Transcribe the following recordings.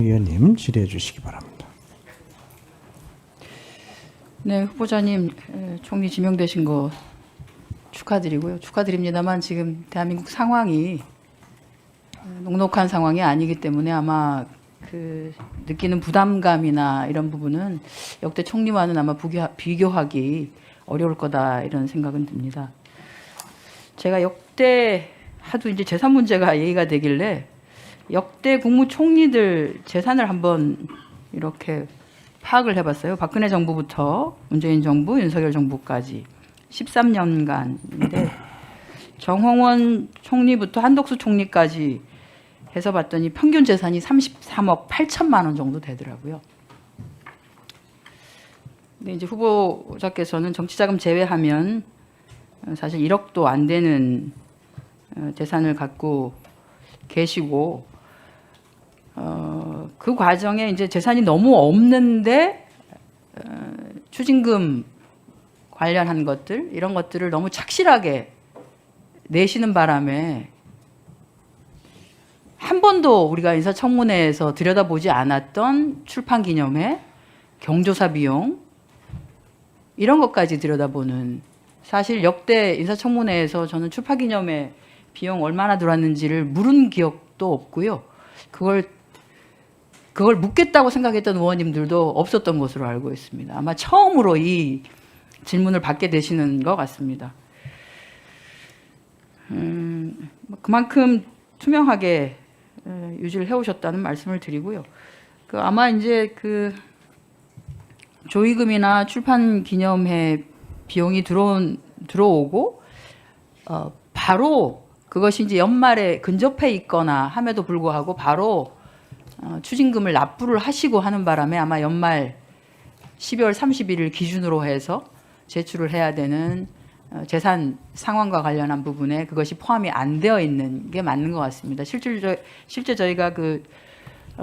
의원님 질의해 주시기 바랍니다. 네, 후보자님 총리 지명되신 거 축하드리고요. 축하드립니다만 지금 대한민국 상황이 녹록한 상황이 아니기 때문에 아마 그 느끼는 부담감이나 이런 부분은 역대 총리와는 아마 비교하기 어려울 거다 이런 생각은 듭니다. 제가 역대 하도 이제 재산 문제가 얘기가 되길래 역대 국무총리들 재산을 한번 이렇게 파악을 해봤어요. 박근혜 정부부터 문재인 정부, 윤석열 정부까지 13년간인데 정홍원 총리부터 한덕수 총리까지 해서 봤더니 평균 재산이 33억 8천만 원 정도 되더라고요. 근데 이제 후보자께서는 정치자금 제외하면 사실 1억도 안 되는 재산을 갖고 계시고 그 과정에 이제 재산이 너무 없는데 추징금 관련한 것들 이런 것들을 너무 착실하게 내시는 바람에 한 번도 우리가 인사청문회에서 들여다보지 않았던 출판기념회, 경조사 비용 이런 것까지 들여다보는 사실 역대 인사청문회에서 저는 출판기념회 비용 얼마나 들어왔는지를 물은 기억도 없고요. 그걸 묻겠다고 생각했던 의원님들도 없었던 것으로 알고 있습니다. 아마 처음으로 이 질문을 받게 되시는 것 같습니다. 그만큼 투명하게 유지를 해오셨다는 말씀을 드리고요. 아마 이제 조의금이나 출판 기념회 비용이 들어오고 바로 그것이 이제 연말에 근접해 있거나 함에도 불구하고 바로 추징금을 납부를 하시고 하는 바람에 아마 연말 12월 31일 기준으로 해서 제출을 해야 되는 재산 상환과 관련한 부분에 그것이 포함이 안 되어 있는 게 맞는 것 같습니다. 실제 저희가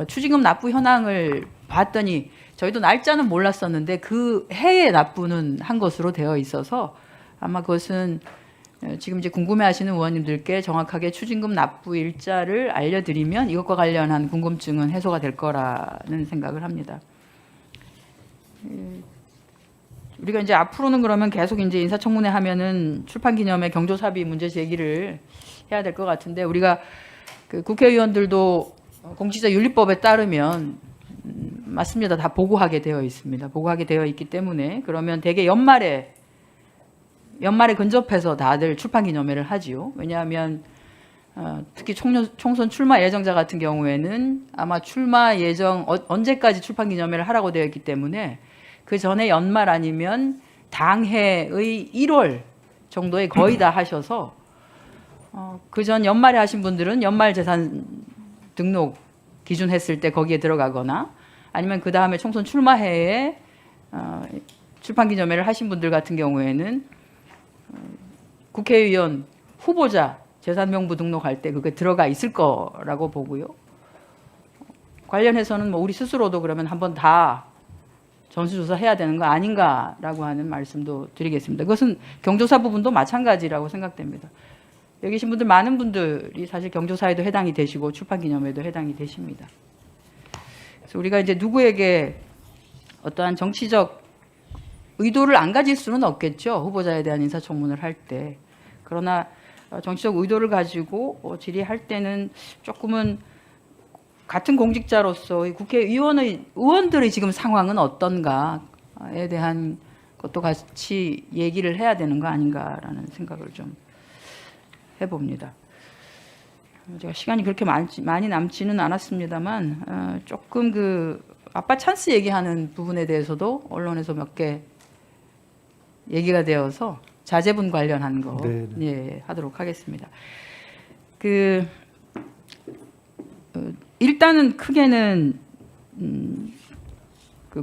추징금 납부 현황을 봤더니 저희도 날짜는 몰랐었는데 그 해에 납부는 한 것으로 되어 있어서 아마 그것은 지금 이제 궁금해하시는 의원님들께 정확하게 추징금 납부 일자를 알려드리면 이것과 관련한 궁금증은 해소가 될 거라는 생각을 합니다. 우리가 이제 앞으로는 그러면 계속 이제 인사청문회 하면은 출판기념회 경조사비 문제 제기를 해야 될 것 같은데 우리가 국회의원들도 공직자윤리법에 따르면 맞습니다. 다 보고하게 되어 있습니다. 보고하게 되어 있기 때문에 그러면 대개 연말에 근접해서 다들 출판기념회를 하지요. 왜냐하면 특히 총선 출마 예정자 같은 경우에는 아마 출마 예정 언제까지 출판기념회를 하라고 되어 있기 때문에 그 전에 연말 아니면 당해의 1월 정도에 거의 다 하셔서 그 전 연말에 하신 분들은 연말 재산 등록 기준 했을 때 거기에 들어가거나 아니면 그 다음에 총선 출마해에 출판기념회를 하신 분들 같은 경우에는 국회의원 후보자 재산명부 등록할 때 그게 들어가 있을 거라고 보고요. 관련해서는 우리 스스로도 그러면 한번 다 전수조사 해야 되는 거 아닌가라고 하는 말씀도 드리겠습니다. 그것은 경조사 부분도 마찬가지라고 생각됩니다. 여기 계신 분들 많은 분들이 사실 경조사에도 해당이 되시고 출판기념회도 해당이 되십니다. 그래서 우리가 이제 누구에게 어떠한 정치적 의도를 안 가질 수는 없겠죠. 후보자에 대한 인사청문을 할 때. 그러나 정치적 의도를 가지고 질의할 때는 조금은 같은 공직자로서 의원들의 지금 상황은 어떤가에 대한 것도 같이 얘기를 해야 되는 거 아닌가라는 생각을 좀 해봅니다. 제가 시간이 그렇게 많이 남지는 않았습니다만 조금 아빠 찬스 얘기하는 부분에 대해서도 언론에서 몇 개 얘기가 되어서 자제분 관련한 거 예, 하도록 하겠습니다. 일단은 크게는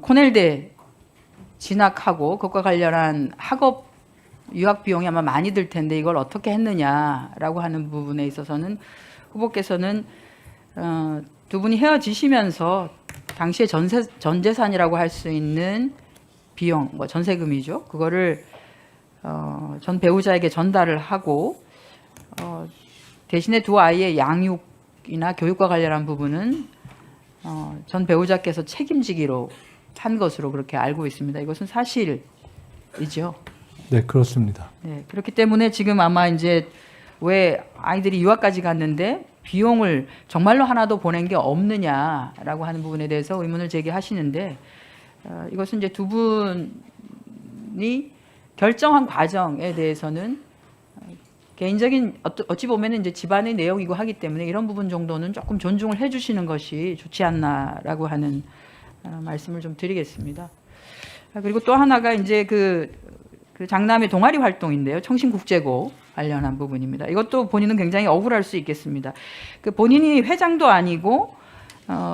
코넬대 진학하고 그것과 관련한 학업 유학 비용이 아마 많이 들 텐데 이걸 어떻게 했느냐라고 하는 부분에 있어서는 후보께서는 두 분이 헤어지시면서 당시에 전 재산이라고 할 수 있는 비용, 전세금이죠. 그거를 전 배우자에게 전달을 하고 대신에 두 아이의 양육이나 교육과 관련한 부분은 전 배우자께서 책임지기로 한 것으로 그렇게 알고 있습니다. 이것은 사실이죠. 네, 그렇습니다. 네, 그렇기 때문에 지금 아마 이제 왜 아이들이 유학까지 갔는데 비용을 정말로 하나도 보낸 게 없느냐라고 하는 부분에 대해서 의문을 제기하시는데 이것은 이제 두 분이 결정한 과정에 대해서는 개인적인 어찌 보면 이제 집안의 내용이고 하기 때문에 이런 부분 정도는 조금 존중을 해주시는 것이 좋지 않나라고 하는 말씀을 좀 드리겠습니다. 그리고 또 하나가 이제 그 장남의 동아리 활동인데요. 청신국제고 관련한 부분입니다. 이것도 본인은 굉장히 억울할 수 있겠습니다. 그 본인이 회장도 아니고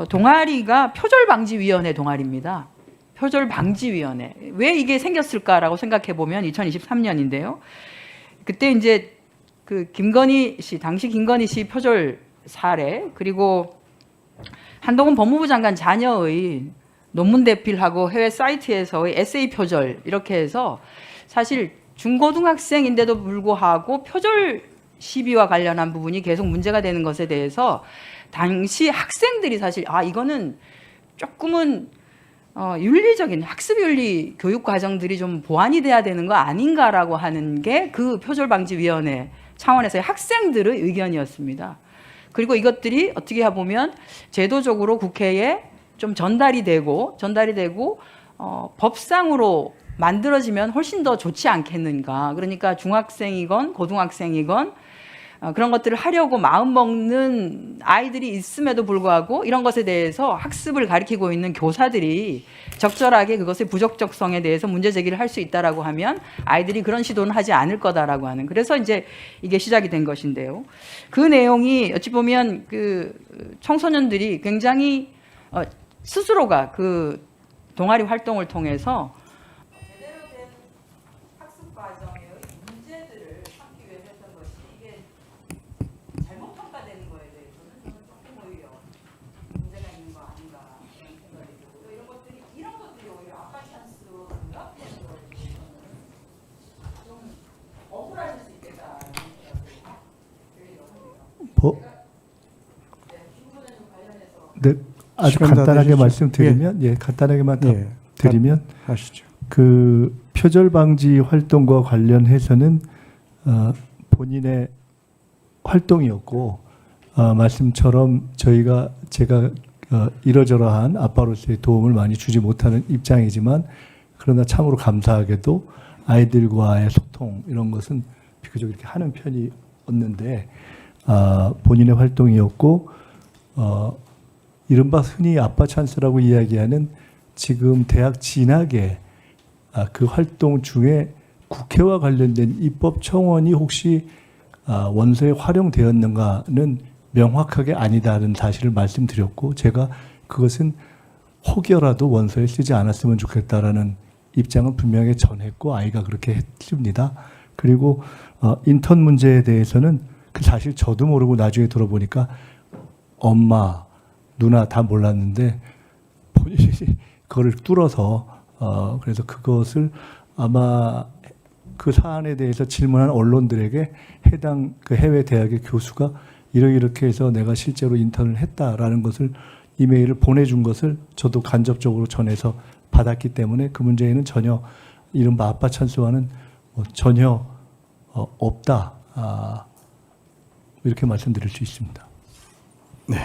동아리가 표절방지위원회 동아리입니다. 표절방지위원회. 왜 이게 생겼을까라고 생각해 보면 2023년인데요. 그때 이제 그 김건희 씨, 당시 김건희 씨 표절 사례, 그리고 한동훈 법무부 장관 자녀의 논문 대필하고 해외 사이트에서의 에세이 표절 이렇게 해서 사실 중고등학생인데도 불구하고 표절 시비와 관련한 부분이 계속 문제가 되는 것에 대해서 당시 학생들이 사실 이거는 조금은 윤리적인 학습윤리 교육 과정들이 좀 보완이 돼야 되는 거 아닌가라고 하는 게 그 표절방지위원회 차원에서의 학생들의 의견이었습니다. 그리고 이것들이 어떻게 보면 제도적으로 국회에 좀 전달이 되고 법상으로 만들어지면 훨씬 더 좋지 않겠는가. 그러니까 중학생이건 고등학생이건 그런 것들을 하려고 마음먹는 아이들이 있음에도 불구하고 이런 것에 대해서 학습을 가리키고 있는 교사들이 적절하게 그것의 부적격성에 대해서 문제 제기를 할 수 있다라고 하면 아이들이 그런 시도는 하지 않을 거다라고 하는, 그래서 이제 이게 시작이 된 것인데요. 그 내용이 어찌 보면 그 청소년들이 굉장히 스스로가 그 동아리 활동을 통해서 제대로 된 학습 과정의 문제들을 찾기 위해서 했던 것이 이게 잘못 평가되는 거에 대해서는 저는 조금 오히려 문제가 있는 거 아닌가 그런 생각이 들고요. 이런 것들이 오히려 아빠 찬스로 부합되는 거에 대해서는 좀 억울하실 수 있겠다는 생각이 들어요. 네, 아주 간단하게 말씀드리면, 간단하게만 드리면, 하시죠. 그 표절 방지 활동과 관련해서는 본인의 활동이었고, 말씀처럼 제가 이러저러한 아빠로서의 도움을 많이 주지 못하는 입장이지만, 그러나 참으로 감사하게도 아이들과의 소통 이런 것은 비교적 이렇게 하는 편이었는데, 본인의 활동이었고, 이른바 흔히 아빠 찬스라고 이야기하는 지금 대학 진학에 그 활동 중에 국회와 관련된 입법 청원이 혹시 원서에 활용되었는가는 명확하게 아니다는 사실을 말씀드렸고, 제가 그것은 혹여라도 원서에 쓰지 않았으면 좋겠다라는 입장은 분명히 전했고 아이가 그렇게 했습니다. 그리고 인턴 문제에 대해서는 그 사실 저도 모르고 나중에 들어보니까 엄마, 누나 다 몰랐는데 본인이 그거를 뚫어서 그래서 그것을 아마 그 사안에 대해서 질문한 언론들에게 해당 그 해외 대학의 교수가 이렇게 해서 내가 실제로 인턴을 했다라는 것을 이메일을 보내준 것을 저도 간접적으로 전해서 받았기 때문에 그 문제에는 전혀 이른바 아빠 찬스와는 전혀 없다, 이렇게 말씀드릴 수 있습니다. 네.